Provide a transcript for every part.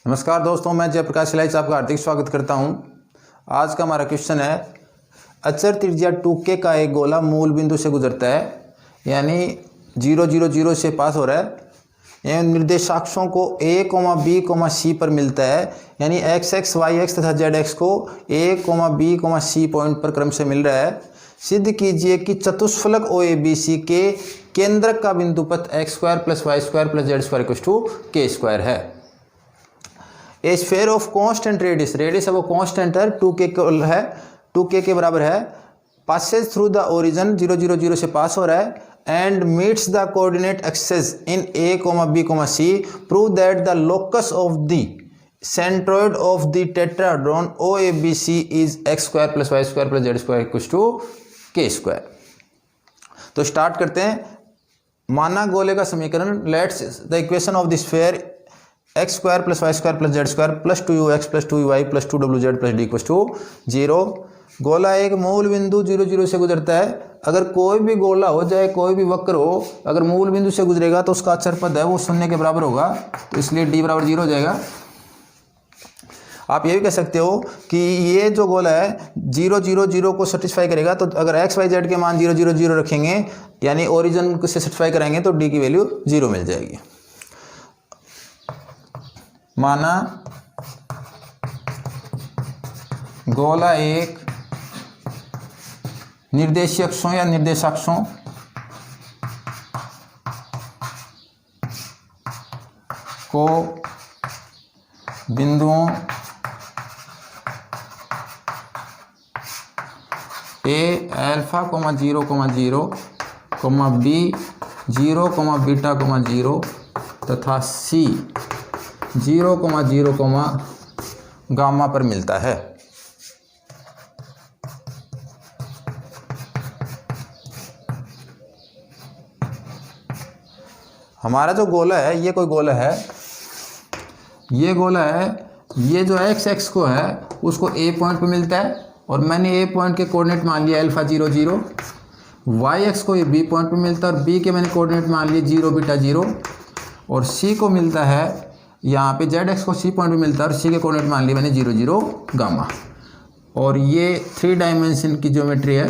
नमस्कार दोस्तों, मैं जयप्रकाश सिलाई से आपका हार्दिक स्वागत करता हूं। आज का हमारा क्वेश्चन है, अचर त्रिज्या 2K का एक गोला मूल बिंदु से गुजरता है, यानी 0 0 0 से पास हो रहा है। यह निर्देशांकों को A, B, C पर मिलता है, यानी x, y, x तथा z को A, B, C पॉइंट पर क्रम से मिल रहा है। सिद्ध कीजिए कि चतुष्फलक OABC के केंद्रक का बिंदुपथ x² + y² + z² k² है। ए स्फेयर ऑफ कांस्टेंट रेडियस है वो कांस्टेंट है, 2K है, 2K के बराबर है। पासेज थ्रू द ओरिजिन 0 0 0 से पास हो रहा है and meets the coordinate axes in A, B, C। Prove that the locus of the centroid of the tetrahedron OABC is x² + y² + z² k²। तो start करते हैं। माना गोले का समीकरण, let's the equation of the sphere x² + y² + z² + 2ux + 2y + 2wz + d 0। गोला एक मूल बिंदु 0 0 से गुजरता है। अगर कोई भी गोला हो जाए, कोई भी वक्र हो, अगर मूल बिंदु से गुजरेगा तो उसका अचर पद है वो 0 के बराबर होगा, तो इसलिए d = 0 हो जाएगा। आप ये भी कह सकते हो कि ये जो गोला है 0 0 0 को सेटिस्फाई करेगा, तो अगर x, y, z के मान 0 0 0 रखेंगे, यानी ओरिजिन से सेटिस्फाई करेंगे, तो d की वैल्यू 0 मिल जाएगी। माना गोला एक निर्देशीय अक्षों या निर्देशाक्षों को बिंदुओं A α, 0, 0, B 0, β, 0 तथा C 0, 0, गामा पर मिलता है। हमारा जो गोला है, ये कोई गोला है, ये गोला है, ये जो x को है उसको A पॉइंट पे मिलता है, और मैंने A पॉइंट के कोऑर्डिनेट मान लिया α 0 0। y को ये B पॉइंट पे मिलता है, और B के मैंने कोऑर्डिनेट मान लिए 0, β 0, और C को मिलता है यहाँ पे z को C पॉइंट पे मिलता है, और C के कोऑर्डिनेट मान लिए मैंने 0 0 गामा। और ये 3 डायमेंशन की ज्योमेट्री है,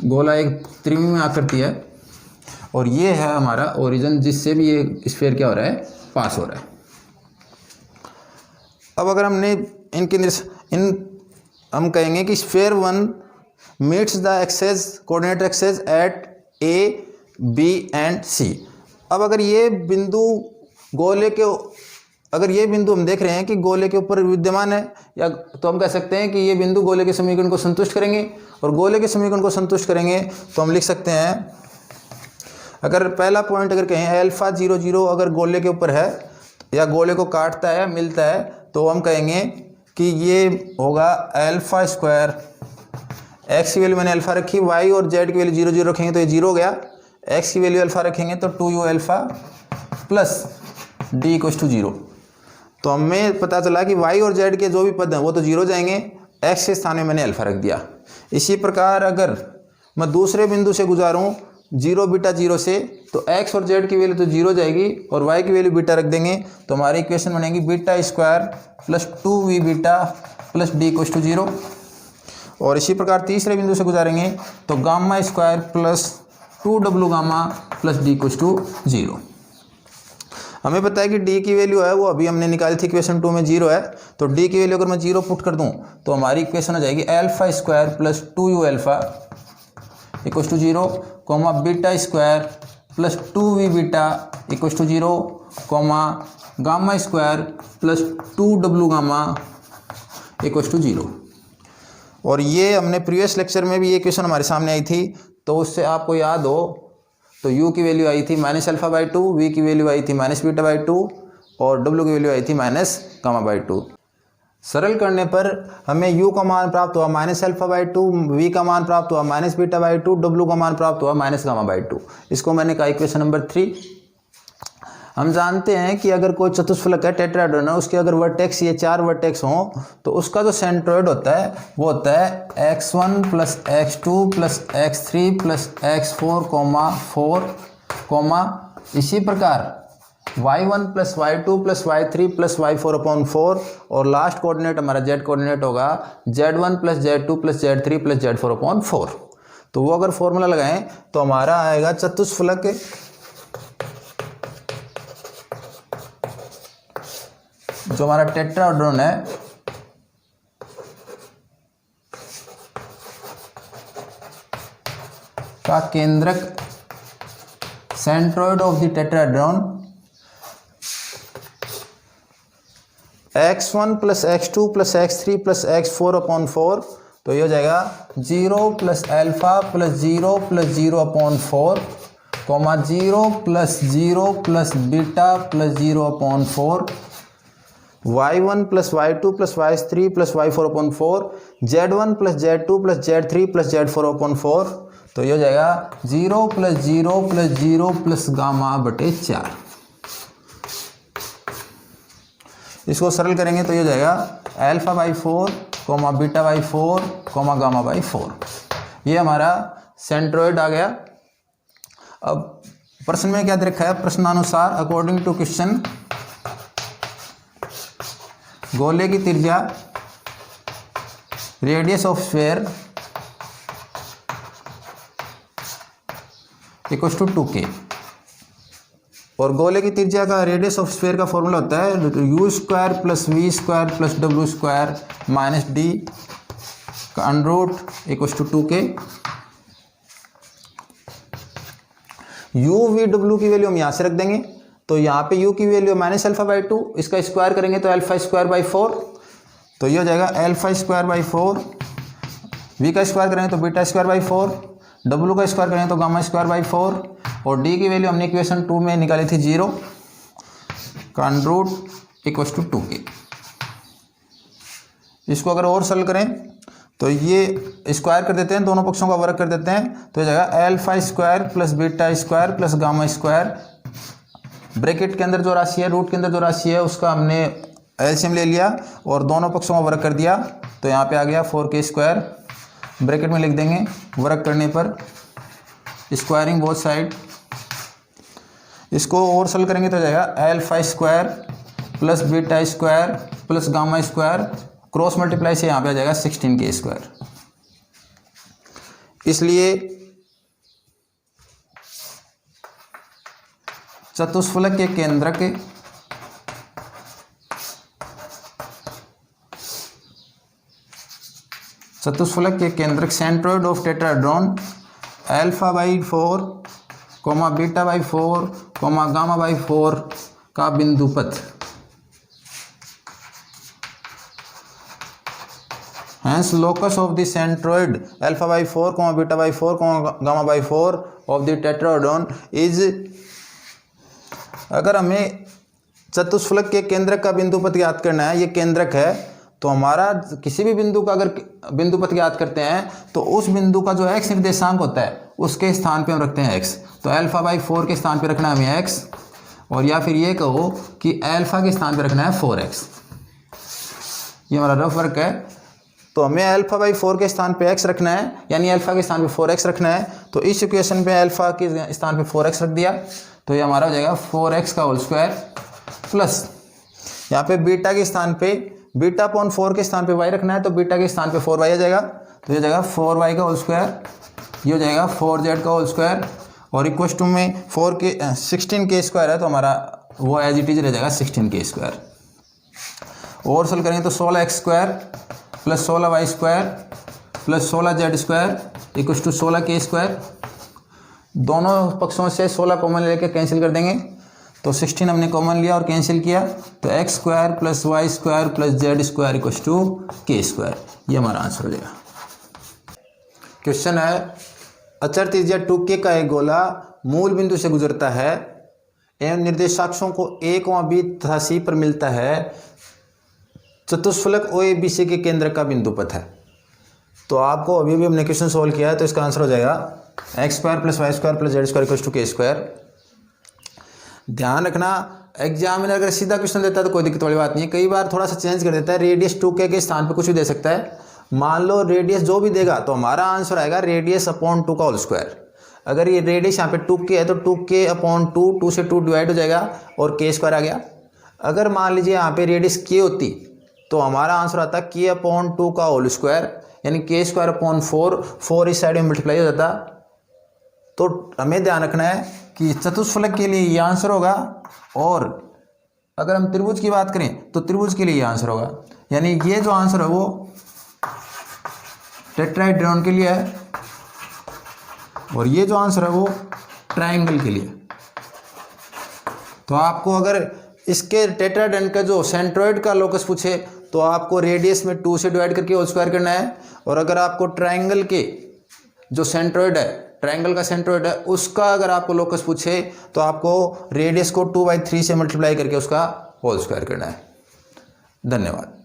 गोला एक त्रिविमीय आकृति है, और ये है हमारा ओरिजिन जिससे भी ये स्फीयर क्या हो रहा है, पास हो रहा है। अब अगर हमने हम कहेंगे कि sphere 1 meets the axes coordinate axes at A, B and C। अब अगर ये बिंदु गोले के, अगर ये बिंदु हम देख रहे हैं कि गोले के ऊपर विद्यमान है, या तो हम कह सकते हैं कि ये बिंदु गोले के समीकरण को संतुष्ट करेंगे, और गोले के समीकरण को संतुष्ट करेंगे तो हम लिख सकते हैं, अगर पहला पॉइंट अगर कहें α 0 0 अगर गोले के ऊपर है या गोले को काटता है, मिलता है, तो हम कहेंगे कि ये होगा α², x की वैल्यू मैंने अल्फा रखी, y और z की वैल्यू 0 0 रखेंगे तो ये 0 हो गया, x की वैल्यू अल्फा रखेंगे तो 2u α प्लस d = 0। तो हमें पता चला कि y और z के जो भी पद हैं वो तो 0 जाएंगे, x के स्थान में मैंने अल्फा रख दिया। इसी प्रकार अगर मैं दूसरे बिंदु से गुजारूँ 0 β 0 से, तो x और z की वैल्यू तो 0 जाएगी, और y की वैल्यू बीटा रख देंगे, तो हमारी इक्वेशन बनेगी β² + 2v β + d = 0। और इसी प्रकार तीसरे बिंदु से गुजारेंगे तो γ² + 2w गामा + d = 0। हमें पता है कि d की वैल्यू है वो अभी हमने निकाली थी, इक्वेशन 2 में 0 है, तो d की वैल्यू अगर मैं 0 पुट कर दूं तो हमारी इक्वेशन हो जाएगी α² + 2u α = 0, β² + 2v β = 0, γ² + 2w गामा = 0। और ये हमने प्रीवियस लेक्चर में भी ये क्वेश्चन हमारे सामने आई थी, तो उससे आपको याद हो तो u की वैल्यू आई थी -α/2, v की वैल्यू आई थी -β/2, और w की वैल्यू आई थी -γ/2। सरल करने पर हमें u का मान प्राप्त हुआ -α/2, v का मान प्राप्त हुआ -β/2, w का मान प्राप्त हुआ -γ/2। इसको मैंने कहा इक्वेशन नंबर 3। हम जानते हैं कि अगर कोई चतुष्फलक है, टेट्राहेड्रॉन है, उसके अगर वर्टेक्स ये 4 वर्टेक्स हों तो उसका जो सेंट्रोइड होता है वो होता है x1 + x2 + x3 + x4, 4, इसी प्रकार y1 plus y2 plus y3 plus y4/4 और लास्ट कोऑर्डिनेट हमारा z कोऑर्डिनेट होगा z1 plus z2 plus z3 plus z4/4। तो वो अगर फॉर्मूला लगाएं तो हमारा आएगा चतुष्फलक जो हमारा टेट्राहेड्रॉन है का केंद्रक centroid of the tetrahedron x1 plus x2 plus x3 plus x4/4। तो ये हो जाएगा 0 plus alpha plus 0 plus 0/4 comma 0 plus 0 plus beta plus 0/4 y1 plus y2 plus y3 plus y4/4 z1 plus z2 plus z3 plus z4/4। तो ये हो जाएगा 0 plus 0 plus 0 plus gamma बटे 4। इसको सरल करेंगे तो ये हो जाएगा alpha by 4 comma beta by 4 comma gamma by 4। ये हमारा सेंट्रोइड आ गया। अब प्रश्न में क्या दे रखा है, प्रश्नानुसार अकॉर्डिंग टू क्वेश्चन गोले की त्रिज्या radius of sphere equal to 2k और गोले की त्रिज्या का रेडियस ऑफ स्फीयर का फॉर्मूला होता है u square plus v square plus डब्ल्यू स्क्वायर माइनस डी का underroot equal to 2k। U v डब्ल्यू की वैल्यू हम यहाँ से रख देंगे। तो यहाँ पे u की वैल्यू माइनस अल्फा बाई 2, इसका स्क्वायर करेंगे तो अल्फा स्क्वायर बाई 4। तो ये हो जाएगा अल्फा स्क्वायर बाई 4, v का स्क्वायर करेंगे तो बीटा स्क्वायर बाई 4, w का स्क्वायर करेंगे तो गामा स्क्वायर बाई 4 और d की वैल्यू हमने इक्वेशन 2 में निकाली थी 0 का अंडररूट इक्वल टू 2k। इसको अगर और सरल करें तो ये स्क्वायर कर देते हैं, दोनों पक्षों का वर्ग कर देते हैं। तो हो जाएगा alpha square plus beta square plus gamma square, bracket के अंदर जो राशि है रूट के अंदर जो राशि है उसका हमने एलसीएम ले लिया और दोनों पक्षों का वर्ग कर दिया। तो यहाँ पे आ गया 4k स्क्वायर, ब्रैकेट में लिख देंगे वर्ग करने पर स्क्वायरिंग बोथ साइड। इसको और सरल करेंगे तो हो जाएगा alpha square plus beta square plus gamma square, cross multiply से यहाँ पे आ जाएगा 16k स्क्वायर। इसलिए चतुष्फलक के केंद्रक centroid of tetrahedron alpha by 4 comma beta by 4 comma gamma by 4 का बिंदुपथ Hence locus of the centroid alpha by 4 comma beta by 4 comma gamma by 4 of the tetrahedron is। अगर हमें चतुष्फलक के केंद्रक का बिंदुपथ ज्ञात करना है, ये केंद्रक है, तो हमारा किसी भी बिंदु का अगर बिंदुपथ ज्ञात करते हैं तो उस बिंदु का जो x निर्देशांक होता है उसके स्थान पे हम रखते हैं x। तो अल्फा बाई 4 के स्थान पे रखना है हमें x, और या फिर ये कहो कि अल्फा के स्थान पे रखना है 4x। ये हमारा रफ वर्क है। तो हमें अल्फा बाई 4 के स्थान पे x रखना है, यानी अल्फा के स्थान पे 4x रखना है। तो इस इक्वेशन पे अल्फा के स्थान पे 4x रख दिया तो ये हमारा हो जाएगा 4x का होल स्क्वायर प्लस यहाँ पे बीटा के स्थान पे बीटा अपॉन 4 के स्थान पे y रखना है, तो बीटा के स्थान पे 4y आ जाएगा। तो ये जाएगा 4y का होल स्क्वायर, ये हो जाएगा 4z का होल स्क्वायर और इक्वल टू में 16k स्क्वायर है तो हमारा वो एज इट इज रह जाएगा 16k स्क्वायर। और सोल्व करेंगे तो 16x square plus 16y square plus 16z square equal to 16k square. दोनों पक्षों से 16 कॉमन लेके कैंसिल कर देंगे तो 16 हमने कॉमन लिया और कैंसिल किया तो x square plus Y square plus Z square equal to k square. ये हमारा आंसर हो जाएगा। क्वेश्चन है अचर त्रिज्या 2k का एक गोला मूल बिंदु से गुजरता है एवं निर्देशाक्षों को a, b तथा c पर मिलता है। चतुष्फलक OABC के केंद्र का बिंदुपथ है। तो आपको अभी भी हमने क्वेश्चन सोल्व किया है तो इसका आंसर हो जाएगा x square plus Y square plus Z square equal to k square. ध्यान रखना एग्जामिनर अगर सीधा क्वेश्चन देता है तो कोई दिक्कत वाली बात नहीं है, कई बार थोड़ा सा चेंज कर देता है, रेडियस 2k के स्थान पे कुछ भी दे सकता है। मान लो रेडियस जो भी देगा तो हमारा आंसर आएगा रेडियस अपॉन 2 का होल स्क्वायर। अगर ये रेडियस यहाँ पे 2k है तो 2k/2, 2 से 2 डिवाइड हो जाएगा और k² आ गया। अगर मान लीजिए यहाँ पे रेडियस k होती तो हमारा आंसर आता k/2 का होल स्क्वायर, यानी k²/4, 4 इस साइड में मल्टीप्लाई हो जाता। तो हमें ध्यान रखना है कि चतुष्फलक के लिए ये आंसर होगा, और अगर हम त्रिभुज की बात करें तो त्रिभुज के लिए ये आंसर होगा। यानी ये जो आंसर है वो टेट्राहेड्रॉन के लिए है, और ये जो आंसर है वो ट्रायंगल के लिए। तो आपको अगर इसके टेट्राहेड्रॉन का जो सेंट्रोइड का लोकस पूछे तो आपको रेडियस में 2 से डिवाइड करके होल स्क्वायर करना है, और अगर आपको ट्रायंगल के जो सेंट्रोइड है, ट्रायंगल का सेंट्रोइड है, उसका अगर आपको लोकस पूछे तो आपको रेडियस को 2/3 से मल्टीप्लाई करके उसका होल स्क्वायर करना है। धन्यवाद।